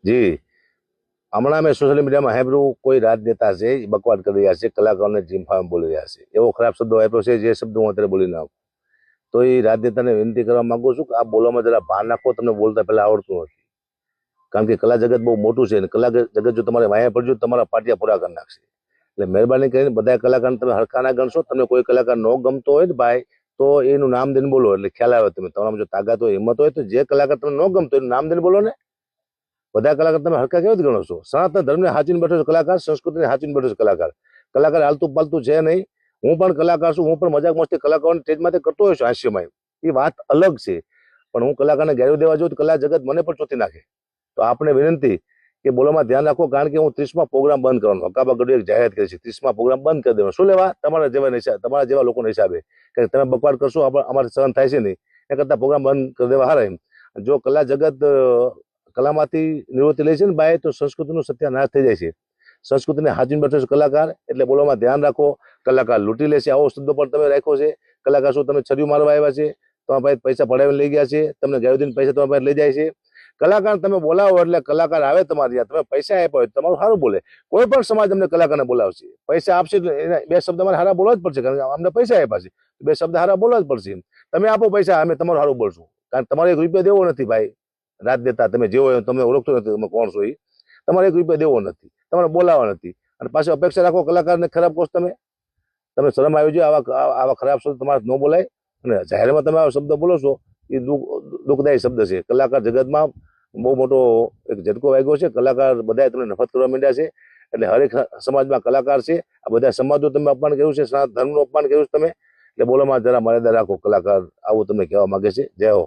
જી, હમણાં મેં સોશિયલ મીડિયામાં સાંભળ્યું કોઈ રાજનેતા છે એ બકવાદ કરી રહ્યા છે, કલાકારોને જીમફામ બોલી રહ્યા છે, એવો ખરાબ શબ્દો વાપર્યો છે જે શબ્દો હું અત્યારે બોલી નાખું. તો એ રાજનેતાને વિનંતી કરવા માંગુ છું કે આ બોલવામાં જરા ભાન નાખો, તમને બોલતા પહેલા આવડતું નથી. કારણ કે કલા જગત બહુ મોટું છે અને કલા જગત જો તમારે વાયા પડજો તમારા પાટિયા પૂરા કરી નાખશે. એટલે મહેરબાની કરીને બધા કલાકારને તમે હરખા ના ગણશો. તમને કોઈ કલાકાર ન ગમતો હોય ને ભાઈ, તો એનું નામ દઈને બોલો એટલે ખ્યાલ આવે. તમે તમારામાં જો તાકાત હોય, હિંમત હોય, તો જે કલાકાર તમને ન ગમતો એનું નામ દઈને બોલો ને. બધા કલાકાર તમે હરખા કેવી રીતે ગણો છો? સનાતન ધર્મને હાચીને બેઠો છે કલાકાર, સંસ્કૃતિને હાચીને બેઠો છે કલાકાર. કલાકાર હાલતું પાલતું છે નહીં. હું પણ કલાકાર છું, હું પણ મજાક મસ્તી કલાકારોને સ્ટેજમાંથી કરતો હોય છું હાસ્યમય, એ વાત અલગ છે. પણ હું કલાકારને ગેરવી દેવા જોઉં તો કલા જગત મને પણ ચોથી નાખે. તો આપણે વિનંતી કે બોલવામાં ધ્યાન રાખો. કારણ કે હું 30મા પ્રોગ્રામ બંધ કરવાનો હકાબા ગઢવી એક જાહેરાત કરી છે. 30મા પ્રોગ્રામ બંધ કરી દેવાનો. શું લેવા? તમારા જેવા લોકોના હિસાબે કે તમે બકવાદ કરશો અમારે સહન થાય છે નહીં, એ કરતા પ્રોગ્રામ બંધ કરી દેવા હારા. એમ જો કલા જગત કલામાંથી નિવૃત્તિ લે છે ને બાય, તો સંસ્કૃતિનું સત્યાનાશ થઈ જાય છે. સંસ્કૃતિને હાજીને બેઠો છે કલાકાર, એટલે બોલવામાં ધ્યાન રાખો. કલાકાર લૂંટી લે છે, આવો શબ્દો પણ તમે રાખ્યો છે. કલાકાર શું તમે છરીયું મારવા આવ્યા છે? તમારા પાસે પૈસા પડાવીને લઈ ગયા છે, તમને ગેરદીન પૈસા તમારા પાસે લઈ જાય છે. કલાકાર તમે બોલાવો એટલે કલાકાર આવે તમારી ત્યાં, તમે પૈસા આપ્યા હોય તમારું સારું બોલે. કોઈ પણ સમાજ અમને કલાકારને બોલાવશે, પૈસા આપશે એટલે એના બે શબ્દ અમારે સારા બોલવા જ પડશે. કારણ કે અમને પૈસા આપ્યા છે, બે શબ્દ સારા બોલવા જ પડશે. તમે આપો પૈસા, અમે તમારું સારું બોલશું. કારણ કે તમારે 1 રૂપિયા દેવો નથી ભાઈ. રાજનેતા તમે જેવો હોય, તમને ઓળખતો નથી તમે કોણ છો. એ તમારે 1 રૂપિયા દેવો નથી, તમારે બોલાવવા નથી, અને પાછું અપેક્ષા રાખો કલાકારને ખરાબ કહો. તમે શરમ આવી જોઈએ. આવા ખરાબ શબ્દ તમારે ન બોલાય. અને જાહેરમાં તમે આવા શબ્દ બોલો છો એ દુઃખદાયી શબ્દ છે. કલાકાર જગતમાં બહુ મોટો એક ઝટકો વાગ્યો છે. કલાકાર બધાએ તમને નફરત કરવા માંડ્યા છે. એટલે હરેક સમાજમાં કલાકાર છે. આ બધા સમાજો તમે અપમાન કર્યું છે, સનાતન ધર્મનું અપમાન કર્યું છે તમે. એટલે બોલવામાં જરા મર્યાદા રાખો. કલાકાર આવું તમને કહેવા માંગે છે. જય હો.